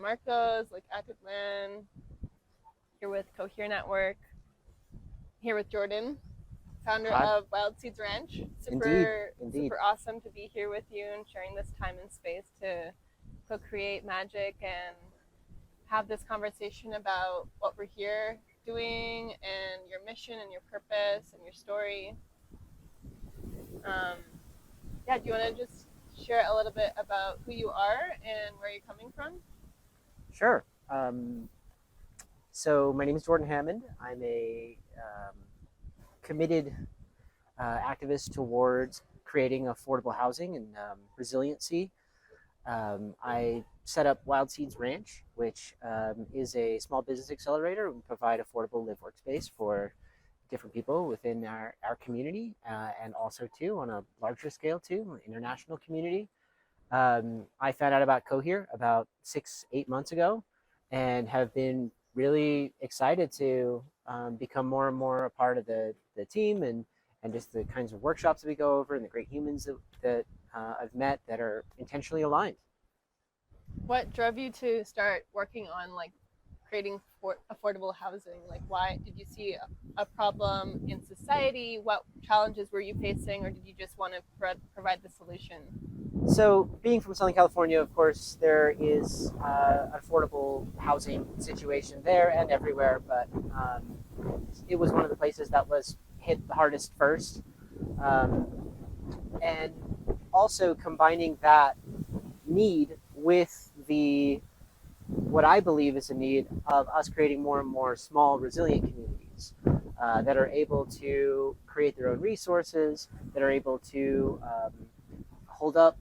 Marcos, like Active Land, here with Cohere Network, here with Jordan, founder Hi. of Wild Seeds Ranch. Indeed. Super awesome to be here with you and sharing this time and space to co-create magic and have this conversation about what we're here doing and your mission and your purpose and your story. Do you want to just share a little bit about who you are and where you're coming from? Sure. So my name is Jordan Hammond. I'm a committed activist towards creating affordable housing and resiliency. I set up Wild Seeds Ranch, which is a small business accelerator. We provide affordable live workspace for different people within our community, and also too on a larger scale too, international community. I found out about Cohere about 6-8 months ago, and have been really excited to become more and more a part of the team, and just the kinds of workshops that we go over and the great humans that I've met that are intentionally aligned. What drove you to start working on creating affordable housing? Like, why did you see a problem in society? What challenges were you facing, or did you just want to provide the solution? So, being from Southern California, of course, there is an affordable housing situation there and everywhere, but it was one of the places that was hit the hardest first. And also combining that need with what I believe is a need of us creating more and more small, resilient communities that are able to create their own resources, that are able to hold up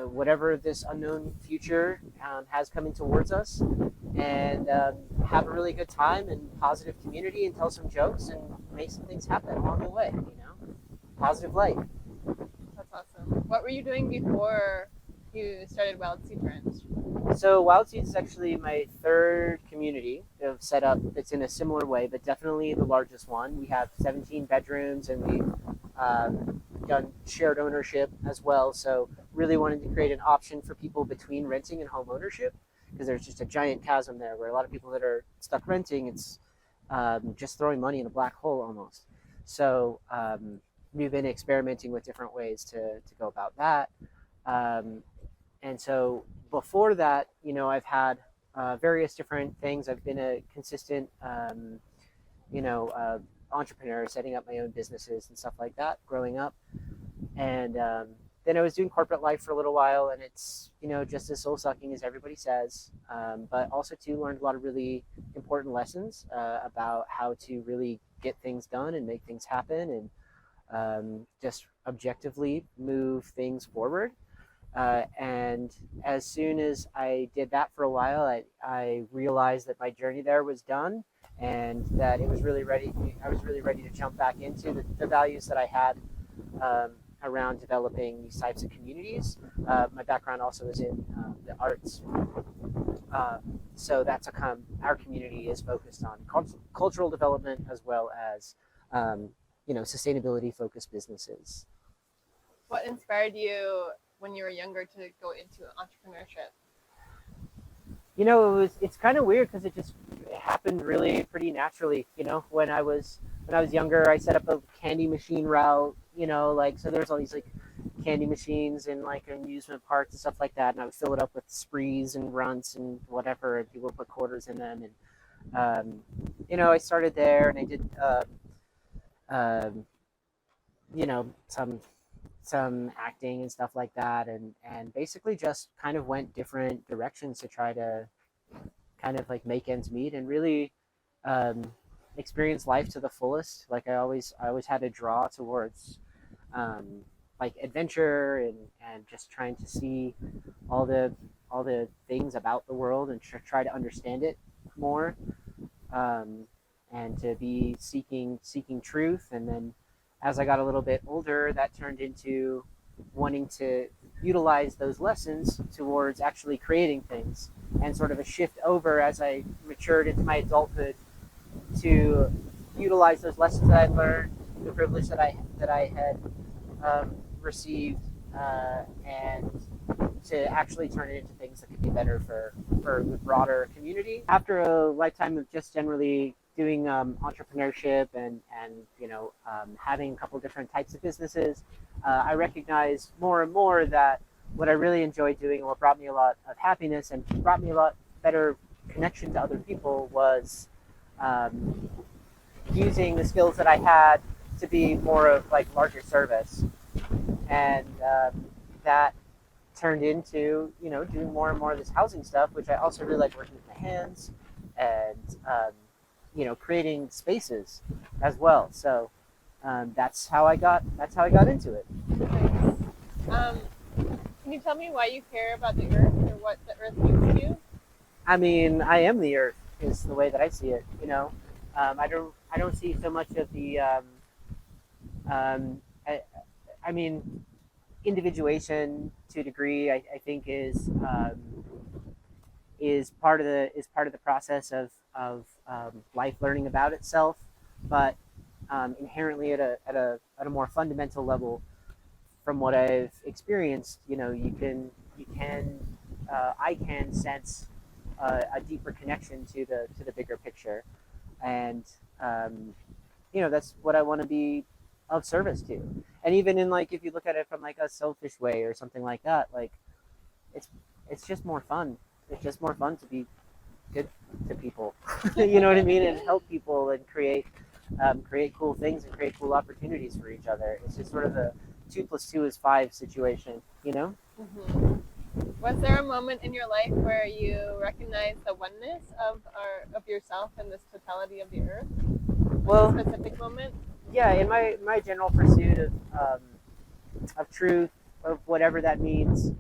whatever this unknown future has coming towards us, and have a really good time and positive community, and tell some jokes and make some things happen along the way. Positive light. That's awesome. What were you doing before you started Wild Seed Ranch? So Wild Seeds is actually my third community of setup that's in a similar way, but definitely the largest one. We have 17 bedrooms, and we've done shared ownership as well. So really wanted to create an option for people between renting and home ownership, because there's just a giant chasm there where a lot of people that are stuck renting, it's just throwing money in a black hole almost. So we've been experimenting with different ways to go about that. And so before that, I've had various different things. I've been a consistent, entrepreneur, setting up my own businesses and stuff like that growing up. And then I was doing corporate life for a little while, and it's, just as soul sucking as everybody says, but also too learned a lot of really important lessons about how to really get things done and make things happen, and just objectively move things forward. And as soon as I did that for a while, I realized that my journey there was done, and that I was really ready to jump back into the values that I had around developing these types of communities. My background also is in the arts. So that's our community is focused on cultural development, as well as sustainability focused businesses. What inspired you when you were younger to go into entrepreneurship? It's kind of weird, because it happened really pretty naturally. When I was younger, I set up a candy machine route. So there's all these candy machines in amusement parks and stuff like that, and I would fill it up with sprees and runts and whatever, and people would put quarters in them. And I started there, and I did some acting and stuff like that, and basically just kind of went different directions to try to kind of make ends meet, and really experience life to the fullest. I always had a draw towards adventure, and just trying to see all the things about the world, and try to understand it more, and to be seeking truth. And then as I got a little bit older, that turned into wanting to utilize those lessons towards actually creating things, and sort of a shift over as I matured into my adulthood to utilize those lessons that I learned, the privilege that I had received, and to actually turn it into things that could be better for the broader community. After a lifetime of just generally doing entrepreneurship and having a couple different types of businesses, I recognize more and more that what I really enjoyed doing and what brought me a lot of happiness and brought me a lot better connection to other people was using the skills that I had to be more of like larger service, and that turned into doing more and more of this housing stuff, which I also really like working with my hands and creating spaces as well. So that's how I got into it. Nice. Can you tell me why you care about the earth or what the earth means to you? I mean, I am the earth is the way that I see it. I don't see so much of the I mean, individuation to a degree, I think is part of the process of life learning about itself, but inherently at a more fundamental level, from what I've experienced, I can sense a deeper connection to the bigger picture, and that's what I want to be of service to. And even in like, if you look at it from like a selfish way or something like that, like it's just more fun. It's just more fun to be good to people. You know what I mean? And help people and create cool things and create cool opportunities for each other. It's just sort of a 2 + 2 is 5 situation, Mm-hmm. Was there a moment in your life where you recognized the oneness of yourself and this totality of the earth? Well, a specific moment? Yeah, in my general pursuit of truth, of whatever that means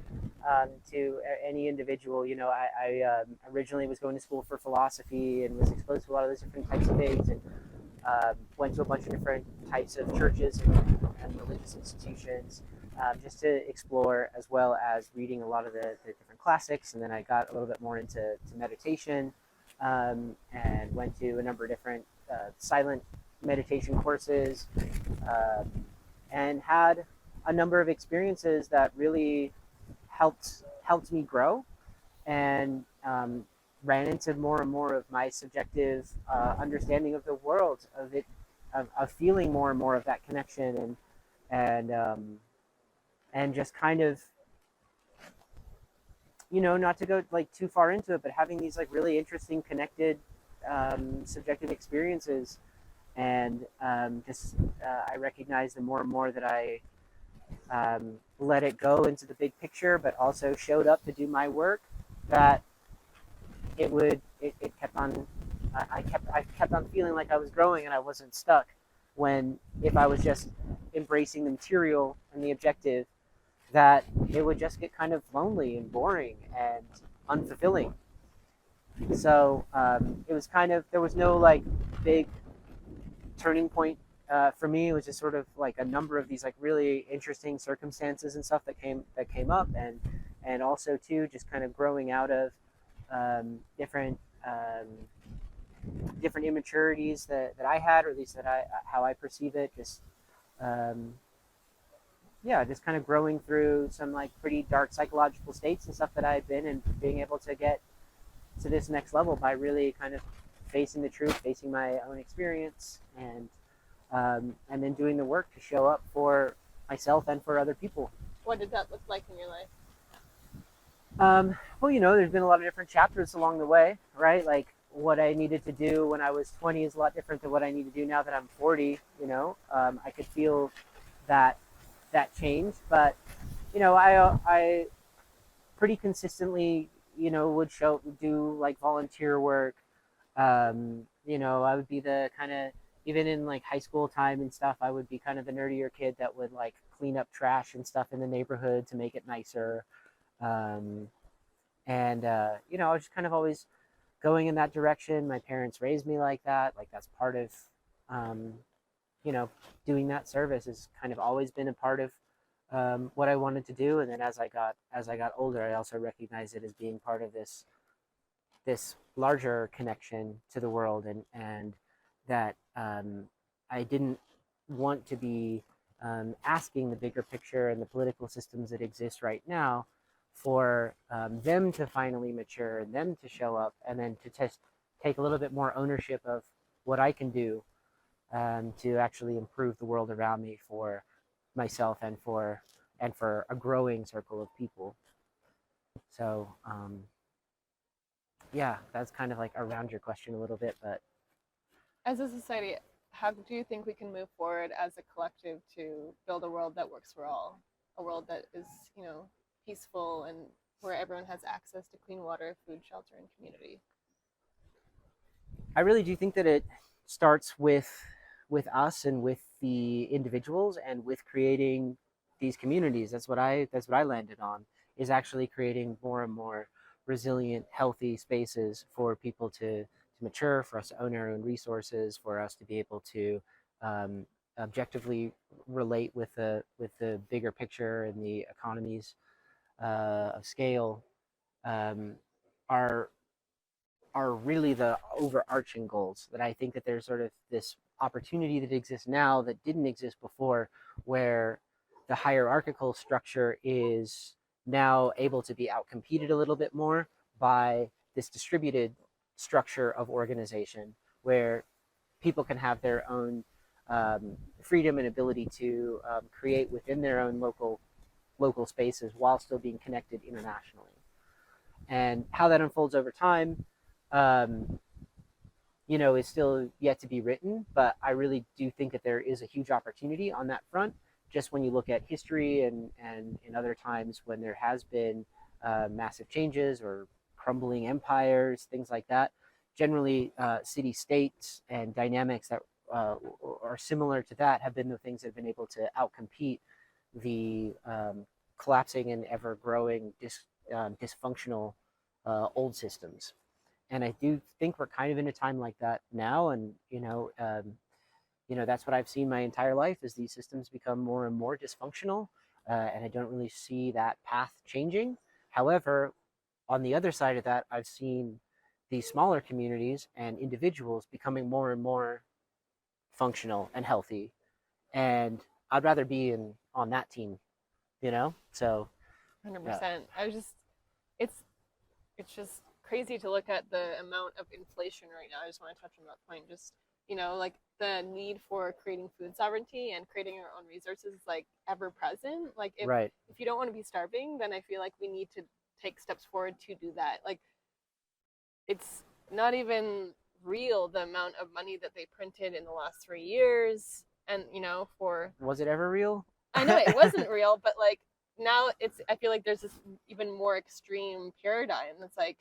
to any individual, I originally was going to school for philosophy and was exposed to a lot of those different types of things, and went to a bunch of different types of churches and religious institutions, just to explore, as well as reading a lot of the different classics. And then I got a little bit more into meditation, and went to a number of different silent meditation courses, and had a number of experiences that really helped me grow, and ran into more and more of my subjective understanding of the world, of feeling more and more of that connection, and just kind of, not to go like too far into it, but having these like really interesting connected subjective experiences. And I recognize the more and more that I let it go into the big picture, but also showed up to do my work, that it kept on. I kept on feeling like I was growing and I wasn't stuck. When if I was just embracing the material and the objective, that it would just get kind of lonely and boring and unfulfilling. So it was kind of, there was no like big turning point for me. It was just sort of like a number of these like really interesting circumstances and stuff that came up, and also too just kind of growing out of different immaturities that I had, or at least how I perceive it. Just just kind of growing through some like pretty dark psychological states and stuff that I've been, and being able to get to this next level by really kind of facing the truth, facing my own experience, and then doing the work to show up for myself and for other people. What did that look like in your life? Well, there's been a lot of different chapters along the way, right? Like what I needed to do when I was 20 is a lot different than what I need to do now that I'm 40. I could feel that change, but I pretty consistently, would do like volunteer work. I would be the kind of, even in like high school time and stuff, I would be kind of the nerdier kid that would like clean up trash and stuff in the neighborhood to make it nicer. I was just kind of always going in that direction. My parents raised me like that. Like that's part of, doing that service has kind of always been a part of what I wanted to do. And then as I got older, I also recognized it as being part of this larger connection to the world, and that I didn't want to be asking the bigger picture and the political systems that exist right now for them to finally mature and them to show up, and then to take a little bit more ownership of what I can do to actually improve the world around me for myself and for a growing circle of people. So yeah, that's kind of like around your question a little bit, but As a society, how do you think we can move forward as a collective to build a world that works for all? A world that is, peaceful and where everyone has access to clean water, food, shelter, and community. I really do think that it starts with us and with the individuals and with creating these communities. That's what I landed on, is actually creating more and more resilient, healthy spaces for people to mature, for us to own our own resources, for us to be able to um, objectively relate with the bigger picture and the economies of scale, um, are are really the overarching goals. That I think that there's sort of this opportunity that exists now that didn't exist before, where the hierarchical structure is now able to be outcompeted a little bit more by this distributed structure of organization, where people can have their own freedom and ability to create within their own local spaces while still being connected internationally. And how that unfolds over time, um, is still yet to be written. But I really do think that there is a huge opportunity on that front. Just when you look at history and in other times when there has been massive changes or crumbling empires, things like that, generally city states and dynamics that are similar to that have been the things that have been able to outcompete the collapsing and ever growing dysfunctional old systems. And I do think we're kind of in a time like that now. And that's what I've seen my entire life, is these systems become more and more dysfunctional, and I don't really see that path changing. However, on the other side of that, I've seen these smaller communities and individuals becoming more and more functional and healthy, and I'd rather be in on that team. So 100%. It's it's just crazy to look at the amount of inflation right now. I just want to touch on that point. Just, like the need for creating food sovereignty and creating our own resources is like ever present. Like right. if you don't want to be starving, then I feel like we need to take steps forward to do that. Like it's not even real the amount of money that they printed in the last 3 years. And, for Was it ever real? I know it wasn't real, but like now I feel like there's this even more extreme paradigm that's like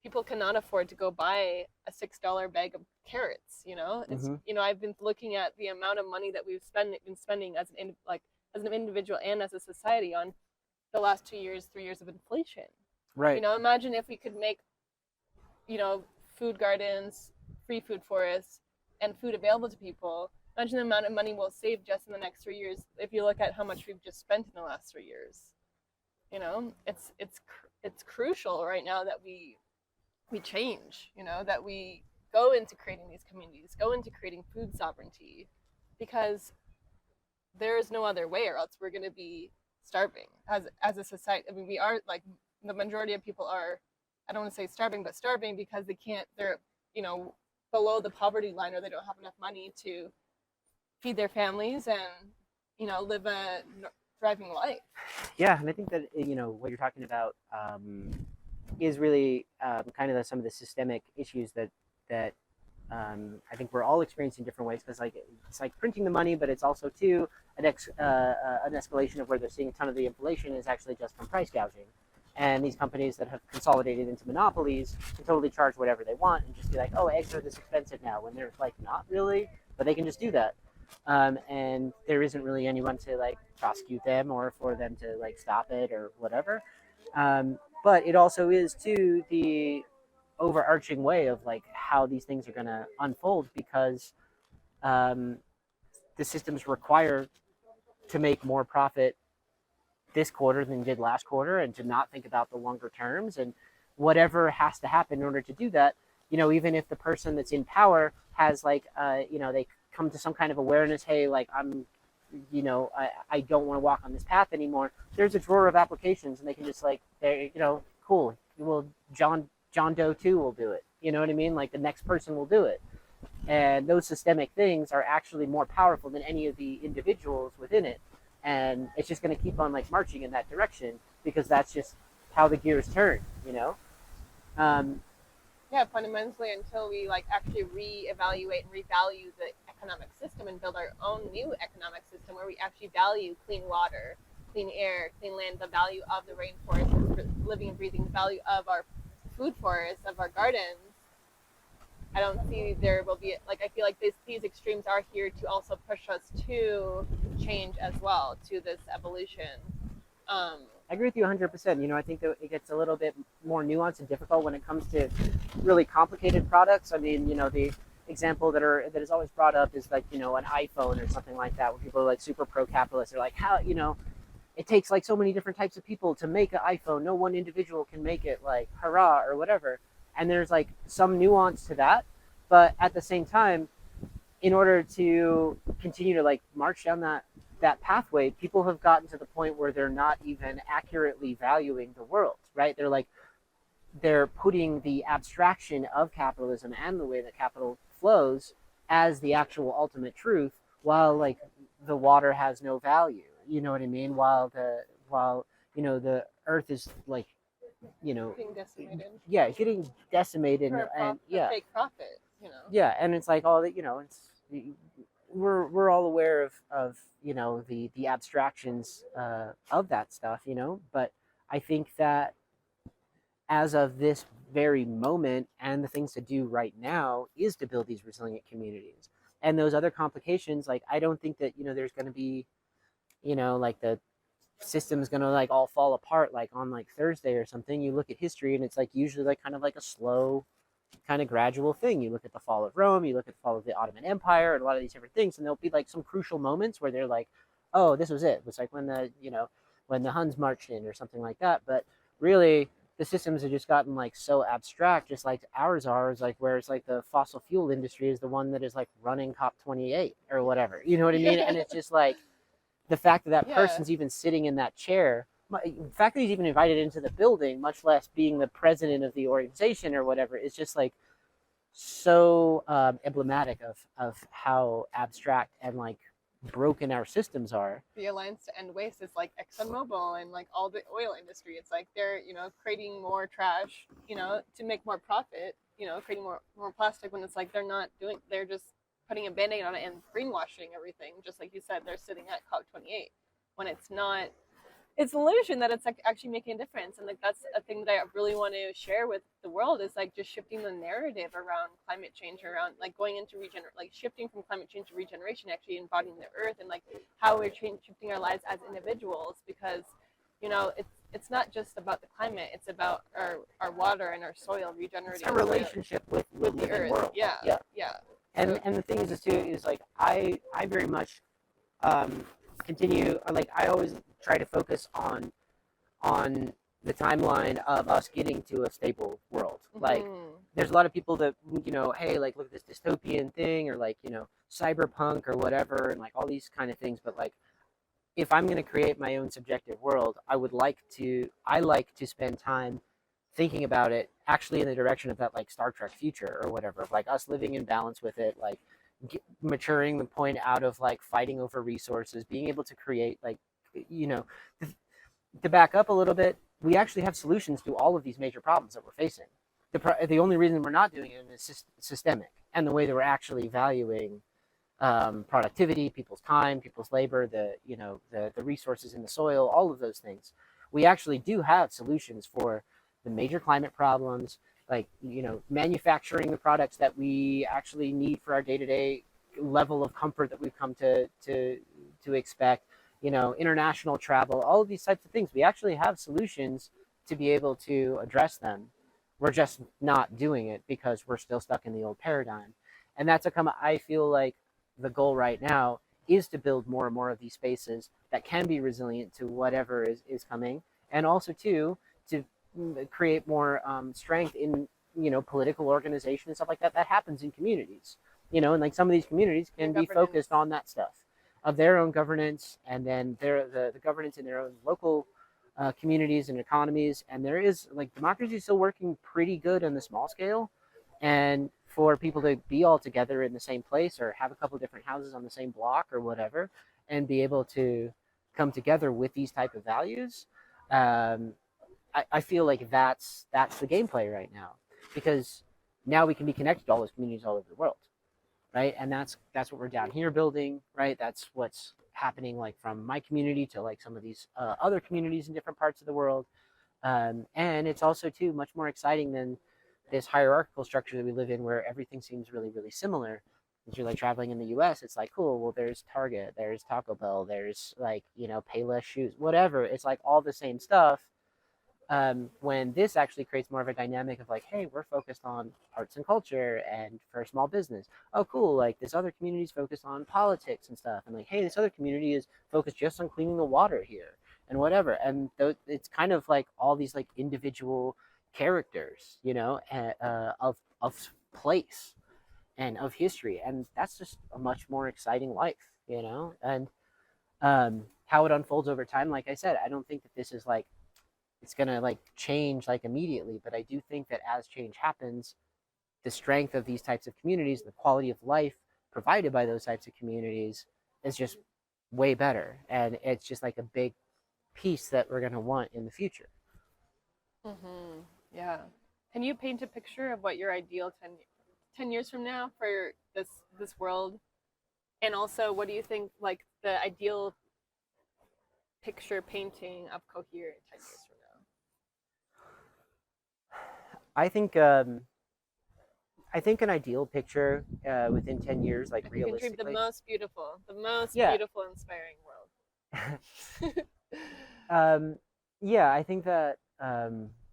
people cannot afford to go buy a $6 bag of carrots. It's Mm-hmm. I've been looking at the amount of money that we've been spending as an individual and as a society on the last 2 years, 3 years of inflation. Right. Imagine if we could make food gardens, free food forests, and food available to people. Imagine the amount of money we'll save just in the next 3 years if you look at how much we've just spent in the last 3 years. It's crucial right now that we change. That we go into creating these communities, go into creating food sovereignty, because there is no other way, or else we're going to be starving as a society. I mean, we are, like, the majority of people are, I don't want to say starving, but starving because they're below the poverty line, or they don't have enough money to feed their families and live a thriving life. Yeah, and I think that what you're talking about is really kind of some of the systemic issues that I think we're all experiencing different ways, because it's like printing the money, but it's also too an escalation of where they're seeing a ton of the inflation is actually just from price gouging. And these companies that have consolidated into monopolies can totally charge whatever they want and just be like, oh, eggs are this expensive now, when they're like not really, but they can just do that. And there isn't really anyone to like prosecute them or for them to like stop it or whatever. But it also is too the overarching way of like how these things are going to unfold, because um, the systems require to make more profit this quarter than did last quarter, and to not think about the longer terms, and whatever has to happen in order to do that. Even if the person that's in power has like they come to some kind of awareness, hey, like I don't want to walk on this path anymore, there's a drawer of applications, and they can just like, they, cool. Well, John Doe 2 will do it. You know what I mean? Like the next person will do it. And those systemic things are actually more powerful than any of the individuals within it. And it's just going to keep on like marching in that direction, because that's just how the gears turn, Um, Yeah, fundamentally, until we like actually reevaluate and revalue the economic system and build our own new economic system where we actually value clean water, clean air, clean land, the value of the rainforest, living and breathing, the value of our food forests, of our gardens. I don't see there will be like, I feel like these extremes are here to also push us to change as well, to this evolution. I agree with you 100%. I think that it gets a little bit more nuanced and difficult when it comes to really complicated products. I mean, the example that is always brought up is like, an iPhone or something like that, where people are like super pro-capitalist. They're like, how, it takes like so many different types of people to make an iPhone. No one individual can make it, like, hurrah, or whatever. And there's like some nuance to that. But at the same time, in order to continue to like march down that pathway, people have gotten to the point where they're not even accurately valuing the world, right? They're putting the abstraction of capitalism and the way that capital flows as the actual ultimate truth, while like the water has no value. You know what I mean? While the earth is like, Being decimated. Yeah, getting decimated, and yeah, fake profit, yeah, and it's like all that, it's we're all aware of the abstractions of that stuff, but I think that as of this very moment, and the things to do right now is to build these resilient communities. And those other complications, like, I don't think that there's going to be like the system's going to like all fall apart like on like Thursday or something. You look at history, and it's like usually like kind of like a slow kind of gradual thing. You look at the fall of Rome, you look at the fall of the Ottoman Empire, and a lot of these different things, and there'll be like some crucial moments where they're like, oh, this was it. It's like when the Huns marched in or something like that. But really, the systems have just gotten like so abstract, just like ours are. Is like, where it's like the fossil fuel industry is the one that is like running COP28 or whatever. You know what I mean? And it's just like the fact that person's even sitting in that chair, the fact that he's even invited into the building, much less being the president of the organization or whatever, is just like so emblematic of how abstract and like broken our systems are. The Alliance to End Waste is like ExxonMobil and like all the oil industry. It's like they're creating more trash, to make more profit. Creating more plastic, when it's like they're just putting a band-aid on it and greenwashing everything. Just like you said, they're sitting at COP28 when it's not. It's an illusion that it's like actually making a difference. And like that's a thing that I really want to share with the world, is like just shifting the narrative around climate change, around like going into shifting from climate change to regeneration, actually embodying the earth, and like how we're shifting our lives as individuals. Because it's not just about the climate, it's about our water and our soil regenerating. It's our relationship with the earth. World. Yeah. And the thing is too, is like I very much continue, like I always try to focus on the timeline of us getting to a stable world. Like there's a lot of people that hey, like look at this dystopian thing, or like cyberpunk or whatever, and like all these kind of things. But like, if I'm going to create my own subjective world, I like to spend time thinking about it actually in the direction of that like Star Trek future or whatever, of like us living in balance with it, like maturing the point out of like fighting over resources, being able to create like to back up a little bit, we actually have solutions to all of these major problems that we're facing. The only reason we're not doing it is systemic, and the way that we're actually valuing productivity, people's time, people's labor, the resources in the soil, all of those things. We actually do have solutions for the major climate problems, like manufacturing the products that we actually need for our day-to-day level of comfort that we've come to expect. International travel, all of these types of things. We actually have solutions to be able to address them. We're just not doing it because we're still stuck in the old paradigm. And I feel like the goal right now is to build more and more of these spaces that can be resilient to whatever is coming, and also to create more strength in political organization and stuff like that happens in communities, and like some of these communities can be focused on that stuff. of their own governance, and then the governance in their own local communities and economies. And there is like democracy is still working pretty good on the small scale, and for people to be all together in the same place or have a couple different houses on the same block or whatever, and be able to come together with these type of values. Um, I feel like that's the gameplay right now, because now we can be connected to all those communities all over the world, right? And that's what we're down here building, right? That's what's happening like from my community to like some of these other communities in different parts of the world. And it's also too much more exciting than this hierarchical structure that we live in, where everything seems really really similar. If you're like traveling in the US, it's like, cool, well, there's Target, there's Taco Bell, there's like, Payless shoes, whatever. It's like all the same stuff. When this actually creates more of a dynamic of like, hey, we're focused on arts and culture and for small business. Oh, cool. Like this other community is focused on politics and stuff. And like, hey, this other community is focused just on cleaning the water here and whatever. And it's kind of like all these like individual characters, of place and of history. And that's just a much more exciting life. And how it unfolds over time, like I said, I don't think that this is like, it's gonna like change like immediately, but I do think that as change happens, the strength of these types of communities, the quality of life provided by those types of communities is just way better, and it's just like a big piece that we're gonna want in the future. Mm-hmm. Yeah. Can you paint a picture of what your ideal 10 years from now for this world? And also, what do you think like the ideal picture painting of Cohere 10 years from I think an ideal picture within 10 years, like now? If you can dream realistically. the most Yeah. beautiful, inspiring world. Yeah, I think that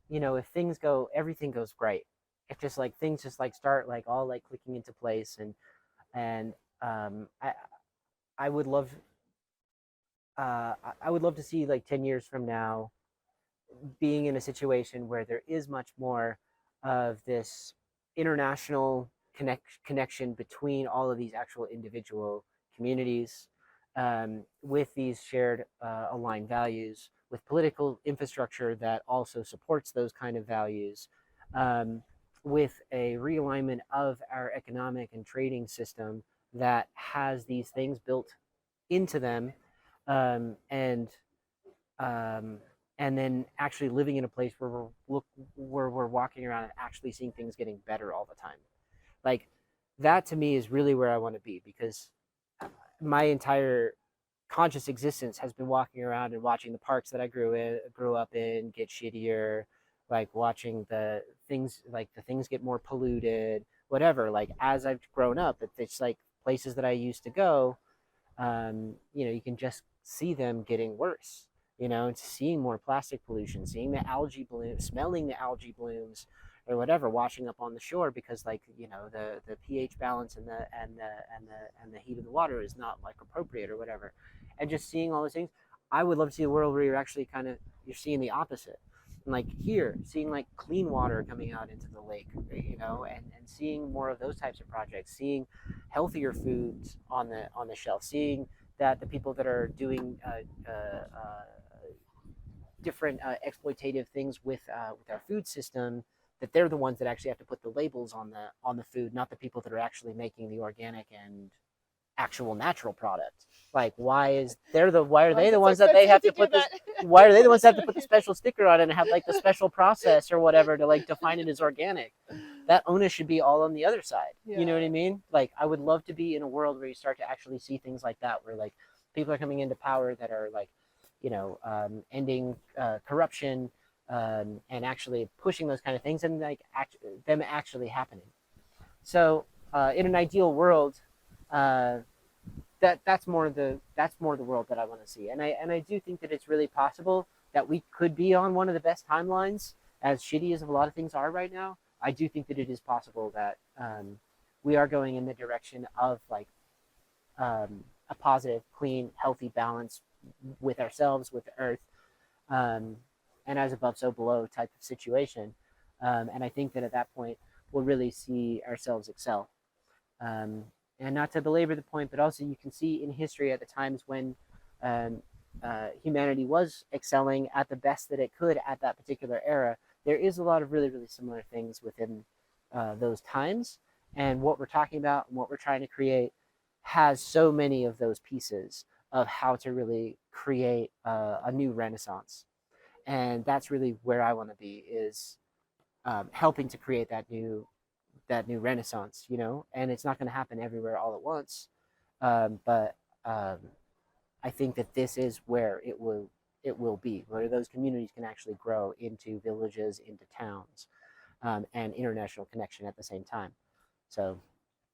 if everything goes great. If just like things just like start like all like clicking into place, and I would love I would love to see like 10 years from now being in a situation where there is much more of this international connection between all of these actual individual communities, with these shared aligned values, with political infrastructure that also supports those kind of values, um, with a realignment of our economic and trading system that has these things built into them, and um, and then actually living in a place where we're walking around and actually seeing things getting better all the time. Like that to me is really where I want to be, because my entire conscious existence has been walking around and watching the parks that I grew up in get shittier, like watching the things get more polluted, whatever. Like as I've grown up, it's like places that I used to go, you can just see them getting worse. And seeing more plastic pollution, seeing the algae bloom, smelling the algae blooms, or whatever, washing up on the shore because like the pH balance and the heat of the water is not like appropriate or whatever, and just seeing all those things. I would love to see a world where you're seeing the opposite, and like here seeing like clean water coming out into the lake, and seeing more of those types of projects, seeing healthier foods on the shelf, seeing that the people that are doing different exploitative things with our food system, that they're the ones that actually have to put the labels on the food, not the people that are actually making the organic and actual natural product. Like why are they the ones that they have to put this why are they the ones that have to put the special sticker on it and have like the special process or whatever to like define it as organic? That onus should be all on the other side. Yeah. You know what I mean? Like I would love to be in a world where you start to actually see things like that, where like people are coming into power that are like, ending corruption, and actually pushing those kind of things, and like them actually happening. So in an ideal world, that's more the world that I want to see, and I do think that it's really possible that we could be on one of the best timelines, as shitty as a lot of things are right now. I do think that it is possible that we are going in the direction of like a positive, clean, healthy balance with ourselves, with the earth, and as above, so below type of situation. And I think that at that point, we'll really see ourselves excel. And not to belabor the point, but also you can see in history at the times when um, humanity was excelling at the best that it could at that particular era, there is a lot of really, really similar things within those times. And what we're talking about and what we're trying to create has so many of those pieces of how to really create a new renaissance. And that's really where I want to be, is helping to create that new renaissance, and it's not going to happen everywhere all at once. But I think that this is where it will be, where those communities can actually grow into villages, into towns, and international connection at the same time. So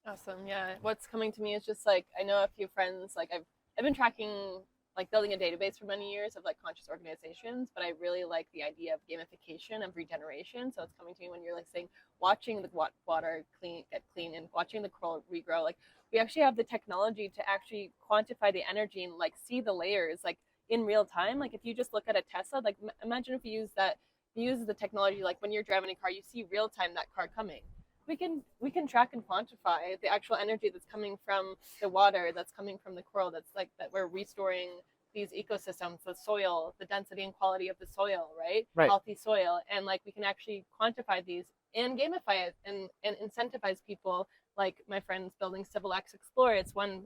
Awesome. Yeah. What's coming to me is just like I know a few friends. Like I've been tracking like building a database for many years of like conscious organizations, but I really like the idea of gamification of regeneration. So it's coming to me when you're like saying watching the water get clean and watching the coral regrow. Like we actually have the technology to actually quantify the energy and like see the layers like in real time. Like if you just look at a Tesla, like imagine if you use that. You use the technology like when you're driving a car, you see real time that car coming. We can track and quantify the actual energy that's coming from the water, that's coming from the coral, that's like that we're restoring these ecosystems, the soil, the density and quality of the soil, right? right. Healthy soil. And like we can actually quantify these and gamify it and incentivize people. Like my friends building Civil X Explorer, it's one,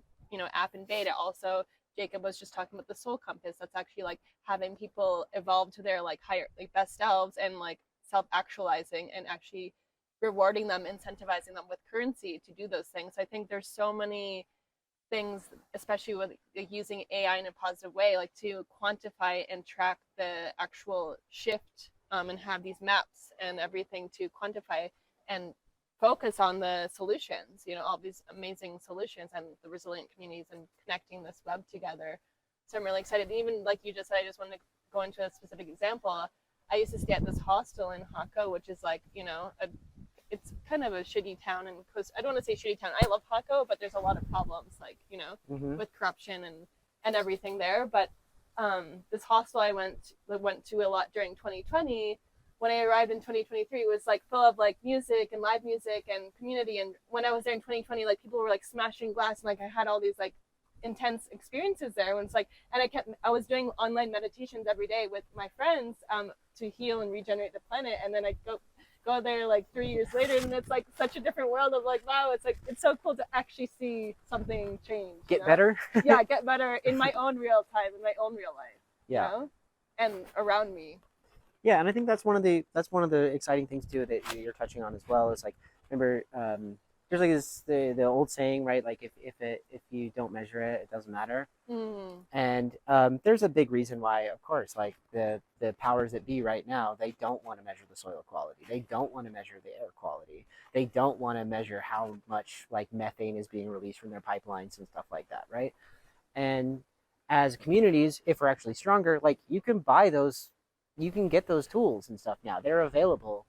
app in beta. Also, Jacob was just talking about the soul compass. That's actually like having people evolve to their like higher, like best selves and like self actualizing and actually rewarding them, incentivizing them with currency to do those things. I think there's so many things, especially with like, using AI in a positive way, like to quantify and track the actual shift and have these maps and everything to quantify and focus on the solutions, all these amazing solutions and the resilient communities and connecting this web together. So I'm really excited. Even like you just said, I just wanted to go into a specific example. I used to stay at this hostel in Hako, which is like, it's kind of a shitty town, and because I don't want to say shitty town, I love Hako, but there's a lot of problems, like Mm-hmm. with corruption and everything there. But this hostel I went to a lot during 2020. When I arrived in 2023, it was like full of like music and live music and community. And when I was there in 2020, like people were like smashing glass, and like I had all these like intense experiences there. And it's like, and I was doing online meditations every day with my friends to heal and regenerate the planet. And then I go there like 3 years later, and it's like such a different world of like, wow, it's like it's so cool to actually see something change, Get better. Yeah, get better in my own real time, in my own real life, Yeah. And around me. Yeah, and I think that's one of the exciting things too that you're touching on as well. Is like, remember, there's like the old saying, right? Like if you don't measure it, it doesn't matter. And there's a big reason why, of course, like the powers that be right now, they don't want to measure the soil quality, they don't want to measure the air quality, they don't want to measure how much like methane is being released from their pipelines and stuff like that, right? And as communities, if we're actually stronger, like you can get those tools and stuff now. They're available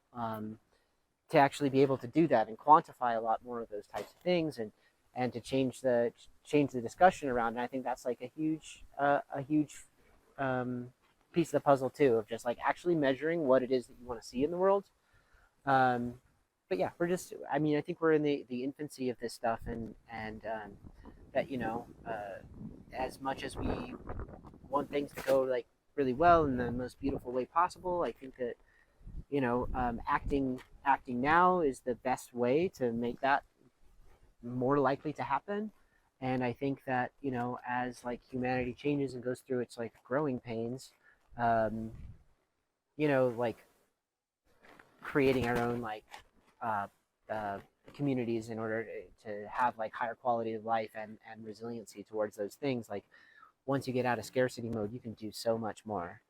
to actually be able to do that and quantify a lot more of those types of things, and to change the discussion around. And I think that's like a huge piece of the puzzle too, of just like actually measuring what it is that you want to see in the world. But yeah, I mean, I think we're in the infancy of this stuff, and that as much as we want things to go like really well in the most beautiful way possible, I think that acting now is the best way to make that more likely to happen. And I think that as like humanity changes and goes through its like growing pains, um, like creating our own like uh, uh, communities in order to have like higher quality of life and resiliency towards those things. Like once you get out of scarcity mode, you can do so much more.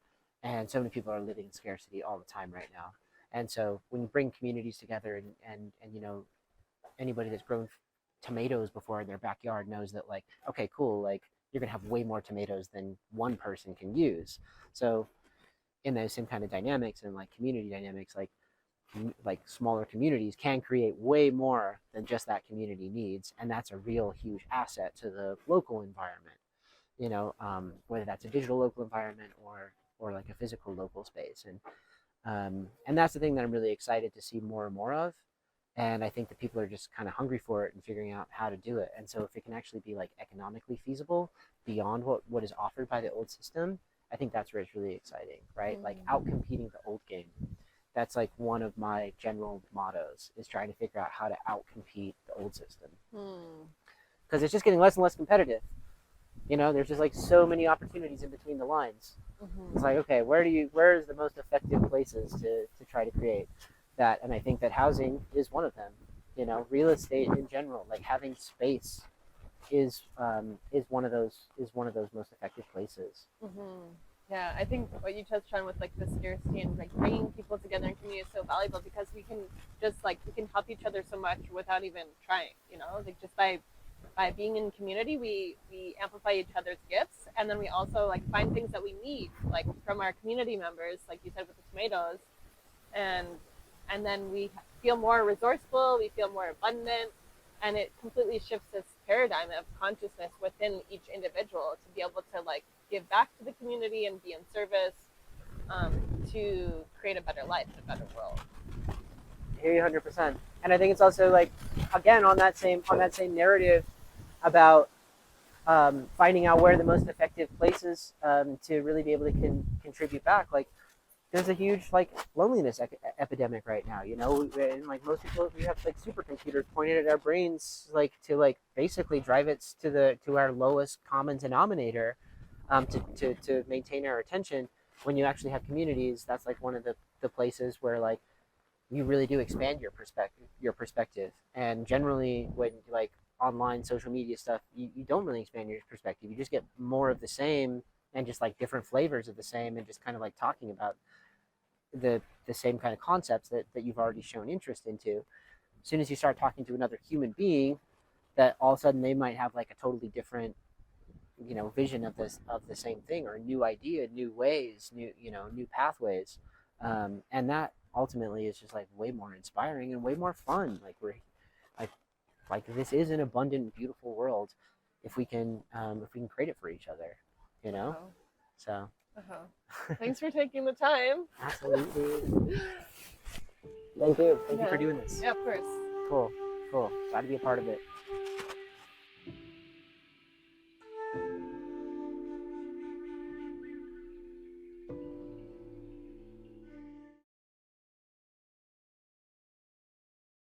And so many people are living in scarcity all the time right now. And so when you bring communities together, and anybody that's grown tomatoes before in their backyard knows that, like, okay, cool, like you're gonna have way more tomatoes than one person can use. So in those same kind of dynamics and like community dynamics, like smaller communities can create way more than just that community needs, and that's a real huge asset to the local environment. Whether that's a digital local environment or like a physical local space, and that's the thing that I'm really excited to see more and more of. And I think that people are just kind of hungry for it and figuring out how to do it. And so if it can actually be like economically feasible beyond what is offered by the old system, I think that's where it's really exciting, right? Like out competing the old game. That's like one of my general mottos, is trying to figure out how to out compete the old system. Because it's just getting less and less competitive. You know, there's just like so many opportunities in between the lines. It's like, okay, where is the most effective places to try to create that? And I think that housing is one of them. You know, real estate in general, like having space is one of those most effective places. Yeah, I think what you touched on with like the scarcity and like bringing people together in community is so valuable, because we can help each other so much without even trying, you know, like just by being in community, we amplify each other's gifts, and then we also like find things that we need, like from our community members, like you said with the tomatoes, and then we feel more resourceful, we feel more abundant, and it completely shifts this paradigm of consciousness within each individual to be able to like give back to the community and be in service, to create a better life and a better world. I hear you 100%. And I think it's also like, again, on that same narrative about finding out where the most effective places to really be able to contribute back. Like, there's a huge like loneliness epidemic right now, you know, and like most people, we have like supercomputers pointed at our brains, like to like basically drive it to our lowest common denominator, to maintain our attention. When you actually have communities, that's like one of the places where like you really do expand your perspective. And generally, when like online social media stuff, you don't really expand your perspective. You just get more of the same, and just like different flavors of the same, and just kind of like talking about the same kind of concepts that you've already shown interest into. As soon as you start talking to another human being, that all of a sudden they might have like a totally different, you know, vision of the same thing, or a new idea, new ways, new pathways, and that ultimately is just like way more inspiring and way more fun. Like we're like this is an abundant, beautiful world if we can create it for each other, you know. So thanks for taking the time. Absolutely. Thank you for doing this. Yeah, of course. Cool. Glad to be a part of it.